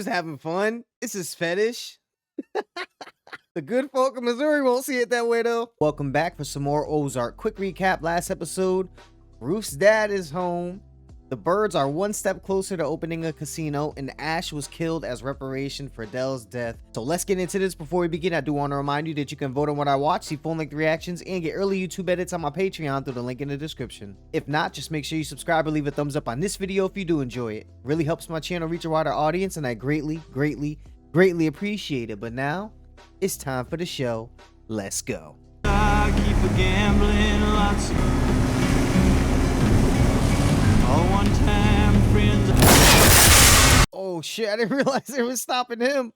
just having fun. It's his fetish. The good folk of Missouri won't see it that way, though. Welcome back for some more Ozark. Quick recap, last episode. Ruth's dad is home. The birds are one step closer to opening a casino, and Ash was killed as reparation for Dell's death. So let's get into this. Before we begin, I do want to remind you that you can vote on what I watch, see full-length reactions, and get early YouTube edits on my Patreon through the link in the description. If not, just make sure you subscribe or leave a thumbs up on this video if you do enjoy it. Really helps my channel reach a wider audience, and I greatly appreciate it. But now, it's time for the show. Let's go. I keep a gambling lots. All one-time friends. Oh shit, I didn't realize they were stopping him.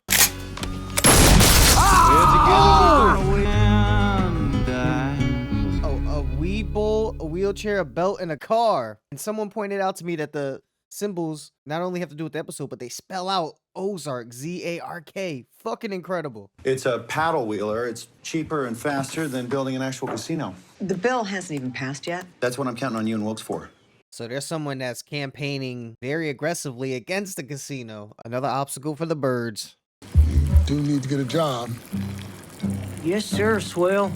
Oh, a weed bowl, a wheelchair, a belt, and a car. And someone pointed out to me that the symbols not only have to do with the episode, but they spell out Ozark, Z-A-R-K. Fucking incredible. It's a paddle wheeler. It's cheaper and faster than building an actual casino. The bill hasn't even passed yet. That's what I'm counting on you and Wilkes for. So there's someone that's campaigning very aggressively against the casino. Another obstacle for the birds. Do need to get a job. Yes, sir, swell.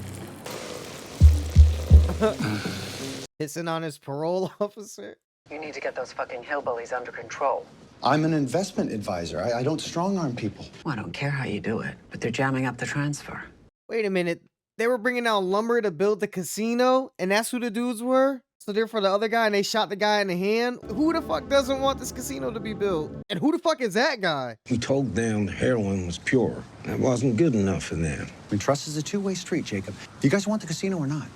Pissing on his parole officer. You need to get those fucking hillbillies under control. I'm an investment advisor. I don't strong-arm people. Well, I don't care how you do it, but they're jamming up the transfer. Wait a minute. They were bringing out lumber to build the casino, and that's who the dudes were? So therefore the other guy, and they shot the guy in the hand? Who the fuck doesn't want this casino to be built? And who the fuck is that guy? We told them the heroin was pure. That wasn't good enough for them. I mean, trust is a two-way street, Jacob. Do you guys want the casino or not?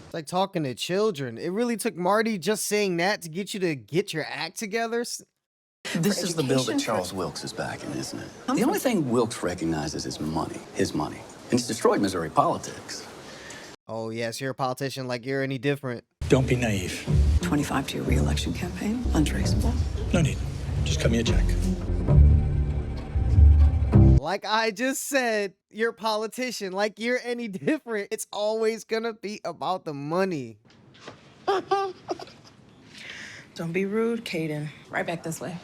It's like talking to children. It really took Marty just saying that to get you to get your act together. This is the bill that Charles Wilkes is backing, isn't it? The only thing Wilkes recognizes is money, his money. And it's destroyed Missouri politics. Oh yes, you're a politician like you're any different. Don't be naive. 25 to your re-election campaign, untraceable. No need. Just cut me a check. Like I just said, you're a politician like you're any different. It's always gonna be about the money. Don't be rude, Kaden. Right back this way.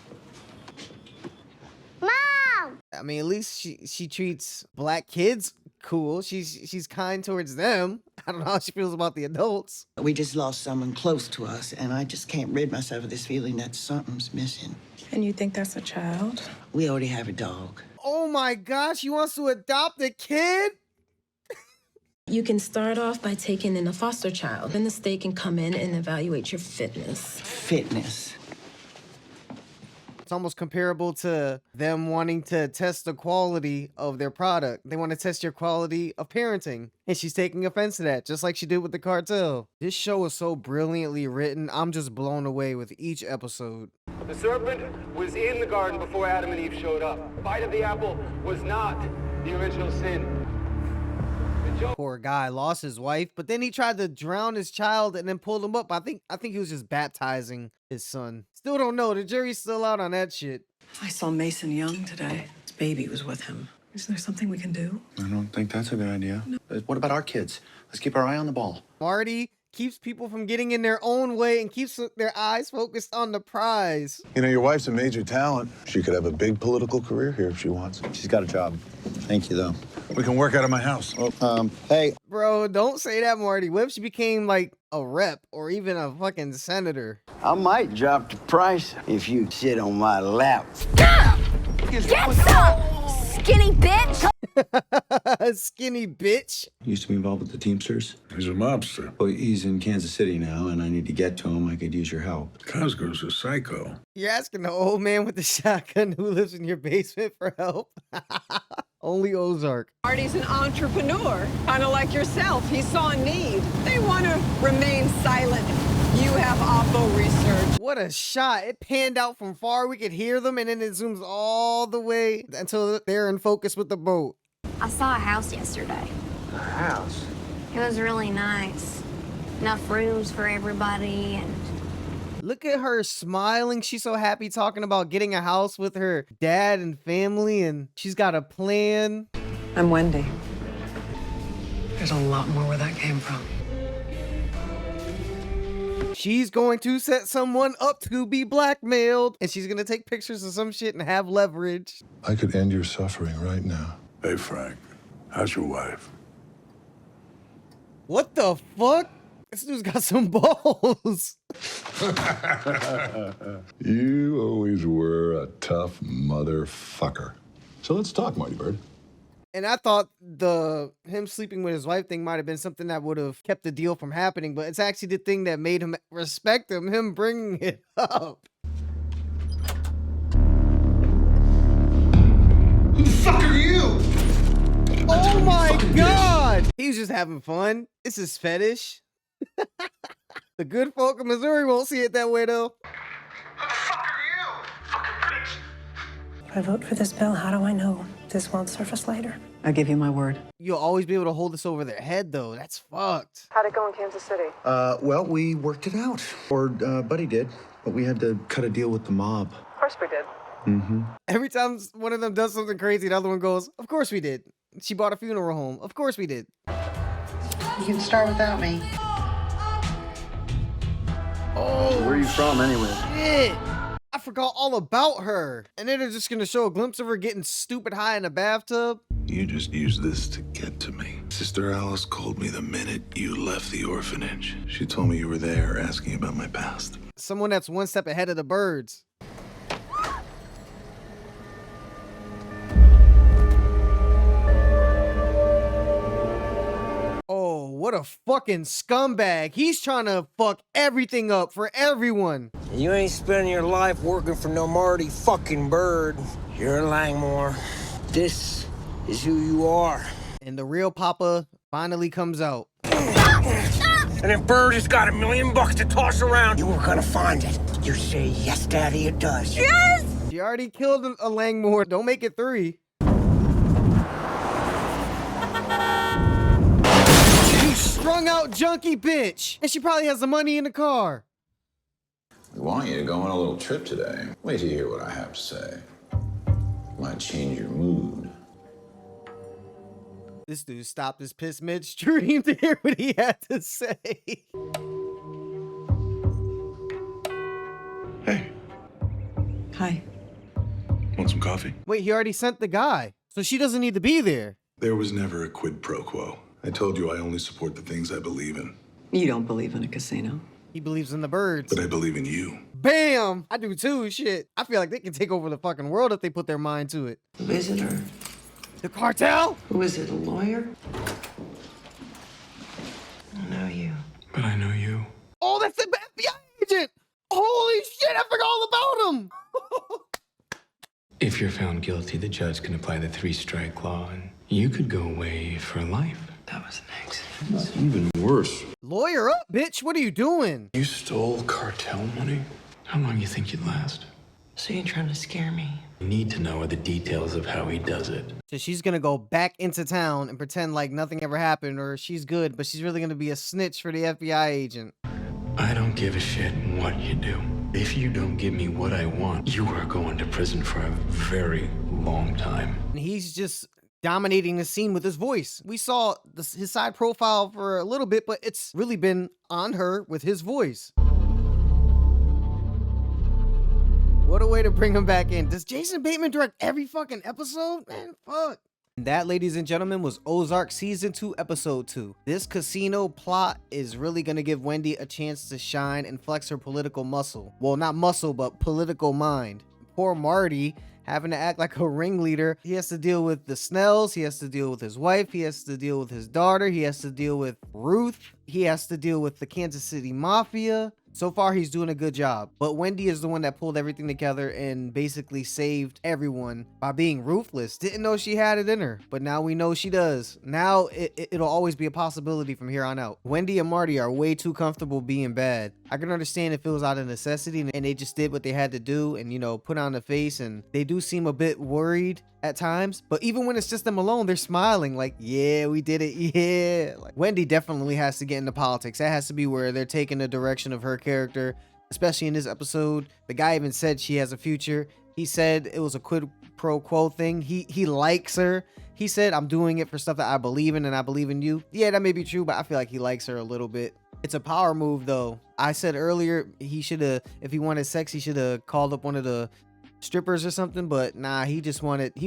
Mom! I mean, at least she treats black kids cool. She's kind towards them. I don't know how she feels about the adults. We just lost someone close to us, and I just can't rid myself of this feeling that something's missing. And you think that's a child? We already have a dog. Oh my gosh, she wants to adopt a kid? You can start off by taking in a foster child. Then the state can come in and evaluate your fitness. Fitness. It's almost comparable to them wanting to test the quality of their product. They want to test your quality of parenting. And she's taking offense to that, just like she did with the cartel. This show is so brilliantly written. I'm just blown away with each episode. The serpent was in the garden before Adam and Eve showed up. The bite of the apple was not the original sin. Poor guy lost his wife, but then he tried to drown his child and then pulled him up. I think he was just baptizing his son. Still don't know. The jury's still out on that shit. I saw Mason Young today. His baby was with him. Is there something we can do? I don't think that's a good idea. No. What about our kids? Let's keep our eye on the ball. Marty keeps people from getting in their own way and keeps their eyes focused on the prize. You know, your wife's a major talent. She could have a big political career here if she wants. She's got a job. Thank you, though. We can work out of my house. Hey. Bro, don't say that, Marty. What if she became like a rep or even a fucking senator? I might drop the price if you sit on my lap. Get some, skinny bitch! Skinny bitch. Used to be involved with the Teamsters. He's a mobster. Well, he's in Kansas City now, and I need to get to him. I could use your help. Cosgrove's a psycho. You're asking the old man with the shotgun who lives in your basement for help? Only Ozark. Marty's an entrepreneur, kind of like yourself. He saw a need. They want to remain silent. You have awful research. What a shot. It panned out from far. We could hear them, and then it zooms all the way until they're in focus with the boat. I saw a house yesterday. A house? It was really nice. Enough rooms for everybody, and look at her smiling. She's so happy talking about getting a house with her dad and family, and she's got a plan. I'm Wendy. There's a lot more where that came from. she's going to set someone up to be blackmailed, and she's gonna take pictures of some shit and have leverage. I could end your suffering right now. Hey, Frank, how's your wife? What the fuck? This dude's got some balls. You always were a tough motherfucker. So let's talk, Marty Bird. And I thought him sleeping with his wife thing might have been something that would have kept the deal from happening, but it's actually the thing that made him respect him bringing it up. Who the fuck are you? Oh my God! He was just having fun. It's his fetish. The good folk of Missouri won't see it that way, though. If I vote for this bill, how do I know this won't surface later? I give you my word. You'll always be able to hold this over their head, though. That's fucked. How'd it go in Kansas City? Well, we worked it out. Or, Buddy did. But we had to cut a deal with the mob. Of course we did. Mm-hmm. Every time one of them does something crazy, the other one goes, of course we did. She bought a funeral home. Of course we did. You can start without me. Oh, Where are you from, anyway? shit. I forgot all about her. And then they're just gonna show a glimpse of her getting stupid high in a bathtub. You just used this to get to me. Sister Alice called me the minute you left the orphanage. She told me you were there asking about my past. Someone that's one step ahead of the birds. Oh, what a fucking scumbag. He's trying to fuck everything up for everyone. You ain't spending your life working for no Marty fucking Bird. You're Langmore. This is who you are. And the real Papa finally comes out. And if Bird has got $1 million to toss around, you are gonna find it. You say, yes, Daddy, it does. Yes! She already killed a Langmore. Don't make it 3. You strung out junkie bitch. And she probably has the money in the car. We want you to go on a little trip today. Wait till you hear what I have to say. Might change your mood. This dude stopped his piss midstream to hear what he had to say. Hey, Hi. want some coffee? Wait, he already sent the guy. So she doesn't need to be there. There was never a quid pro quo. I told you I only support the things I believe in. You don't believe in a casino? He believes in the birds. But I believe in you. Bam! I do too, shit. I feel like they can take over the fucking world if they put their mind to it. Who is it, or The cartel? who is it, a lawyer? I know you. But I know you. Oh, that's the FBI agent! Holy shit, I forgot all about him! If you're found guilty, the judge can apply the 3-strike law, and you could go away for life. That was an accident. Even worse. Lawyer up, bitch. What are you doing? You stole cartel money? How long do you think you'd last? So you're trying to scare me? You need to know the details of how he does it. So she's gonna go back into town and pretend like nothing ever happened, or she's good, but she's really gonna be a snitch for the FBI agent. I don't give a shit what you do. If you don't give me what I want, you are going to prison for a very long time. And he's just dominating the scene with his voice. We saw his side profile for a little bit, but it's really been on her with his voice. What a way to bring him back in. Does Jason Bateman direct every fucking episode? Man, fuck. And that, ladies and gentlemen, was Ozark Season 2, Episode 2. This casino plot is really going to give Wendy a chance to shine and flex her political muscle. Well, not muscle, but political mind. Poor Marty, having to act like a ringleader. He has to deal with the Snells. He has to deal with his wife. He has to deal with his daughter. He has to deal with Ruth. He has to deal with the Kansas City Mafia. So far, he's doing a good job. But Wendy is the one that pulled everything together and basically saved everyone by being ruthless. Didn't know she had it in her, but now we know she does. Now it'll always be a possibility from here on out. Wendy and Marty are way too comfortable being bad. I can understand if it was out of necessity and they just did what they had to do and, you know, put on the face, and they do seem a bit worried at times, but even when it's just them alone, they're smiling like, yeah, we did it. Yeah. Like, Wendy definitely has to get into politics. That has to be where they're taking the direction of her character, especially in this episode. The guy even said she has a future. He said it was a quid pro quo thing. He likes her. He said, I'm doing it for stuff that I believe in and I believe in you. Yeah, that may be true, but I feel like he likes her a little bit. It's a power move though. I said earlier he should have, if he wanted sex, he should have called up one of the strippers or something, but nah, he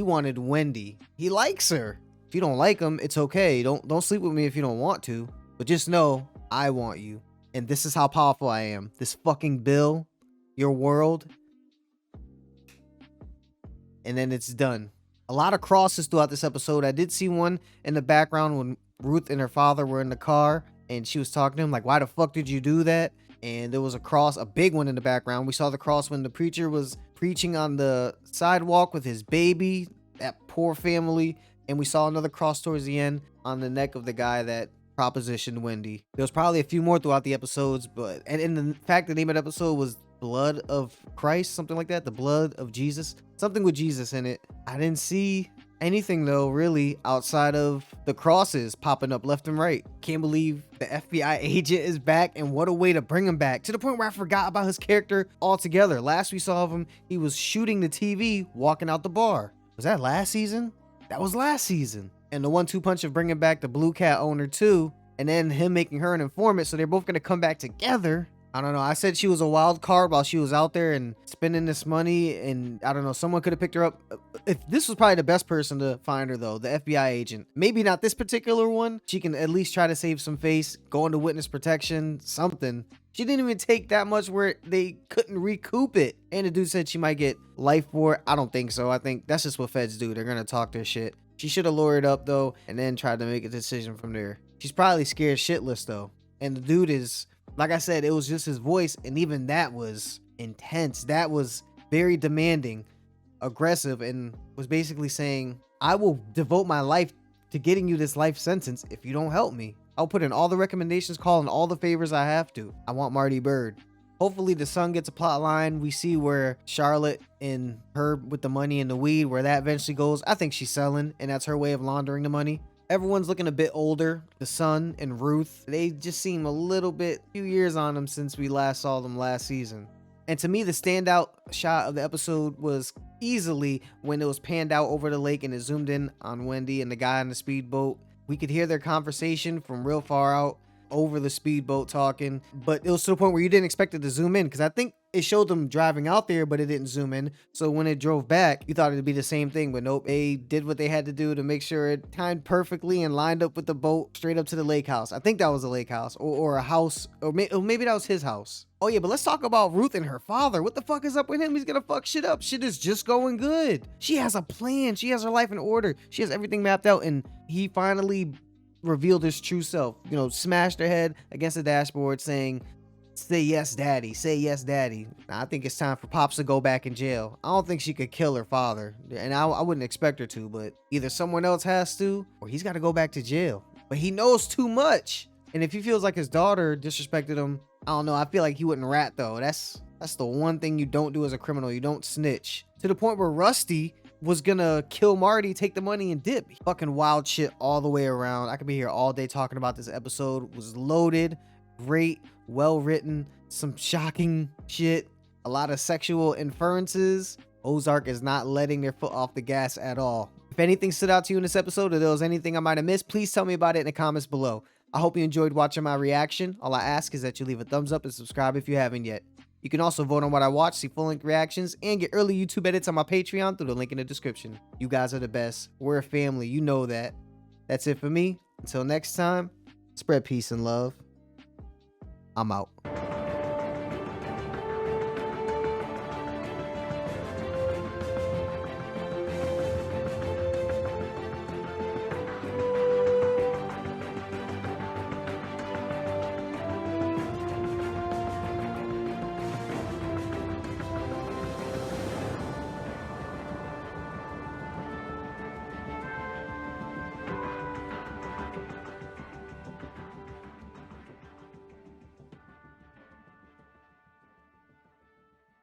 wanted Wendy. He likes her. If you don't like him, it's okay. Don't sleep with me if you don't want to, but just know I want you. And this is how powerful I am. This fucking bill, your world. And then it's done. A lot of crosses throughout this episode. I did see one in the background when Ruth and her father were in the car and she was talking to him like, why the fuck did you do that? And there was a cross, a big one in the background. We saw the cross when the preacher was preaching on the sidewalk with his baby, that poor family. And we saw another cross towards the end on the neck of the guy that propositioned Wendy. There was probably a few more throughout the episodes, but, and in the fact, the name of the episode was Blood of Christ, something like that. The blood of Jesus, something with Jesus in it. I didn't see anything though, really, outside of the crosses popping up left and right. Can't believe the FBI agent is back, and what a way to bring him back, to the point where I forgot about his character altogether. Last we saw of him, he was shooting the TV, walking out the bar. Was that last season? That was last season. And the 1-2 punch of bringing back the Blue Cat owner too, and then him making her an informant, so they're both gonna come back together. I don't know. I said she was a wild card while she was out there and spending this money, and I don't know, someone could have picked her up. If this was probably the best person to find her though, the FBI agent. Maybe not this particular one. She can at least try to save some face, go into witness protection, something. She didn't even take that much where they couldn't recoup it. And the dude said she might get life for it. I don't think so. I think that's just what feds do. They're gonna talk their shit. She should have lawyered up though, and then tried to make a decision from there. She's probably scared shitless though. And the dude is, like I said, it was just his voice, and even that was intense. That was very demanding, aggressive, and was basically saying, I will devote my life to getting you this life sentence if you don't help me. I'll put in all the recommendations, call in all the favors I have to. I want Marty Bird. Hopefully the son gets a plot line. We see where Charlotte and her with the money and the weed, where that eventually goes. I think she's selling, and that's her way of laundering the money. Everyone's looking a bit older. The son and Ruth, they just seem a little bit, few years on them since we last saw them last season. And to me, the standout shot of the episode was easily when it was panned out over the lake and it zoomed in on Wendy and the guy on the speedboat. We could hear their conversation from real far out over the speedboat talking, but it was to the point where you didn't expect it to zoom in, because I think it showed them driving out there, but it didn't zoom in. So when it drove back, you thought it'd be the same thing, but nope. They did what they had to do to make sure it timed perfectly and lined up with the boat straight up to the lake house. I think that was a lake house or a house, or maybe that was his house. Oh yeah, but let's talk about Ruth and her father. What the fuck is up with him? He's gonna fuck shit up. Shit is just going good. She has a plan. She has her life in order. She has everything mapped out, and he finally revealed his true self. You know, smashed her head against the dashboard saying, say yes, daddy. Say yes, daddy. Now, I think it's time for Pops to go back in jail. I don't think she could kill her father, and I wouldn't expect her to, but either someone else has to, or he's got to go back to jail. But he knows too much, and if he feels like his daughter disrespected him, I don't know. I feel like he wouldn't rat though. That's the one thing you don't do as a criminal. You don't snitch. To the point where Rusty was gonna kill Marty, take the money, and dip. Fucking wild shit all the way around. I could be here all day talking about this episode. It was loaded, great, well written, some shocking shit, a lot of sexual inferences. Ozark is not letting their foot off the gas at all. If anything stood out to you in this episode, or there was anything I might have missed, please tell me about it in the comments below. I hope you enjoyed watching my reaction. All I ask is that you leave a thumbs up and subscribe if you haven't yet. You can also vote on what I watch, see full-length reactions, and get early YouTube edits on my Patreon through the link in the description. You guys are the best. We're a family. You know that. That's it for me. Until next time, spread peace and love. I'm out.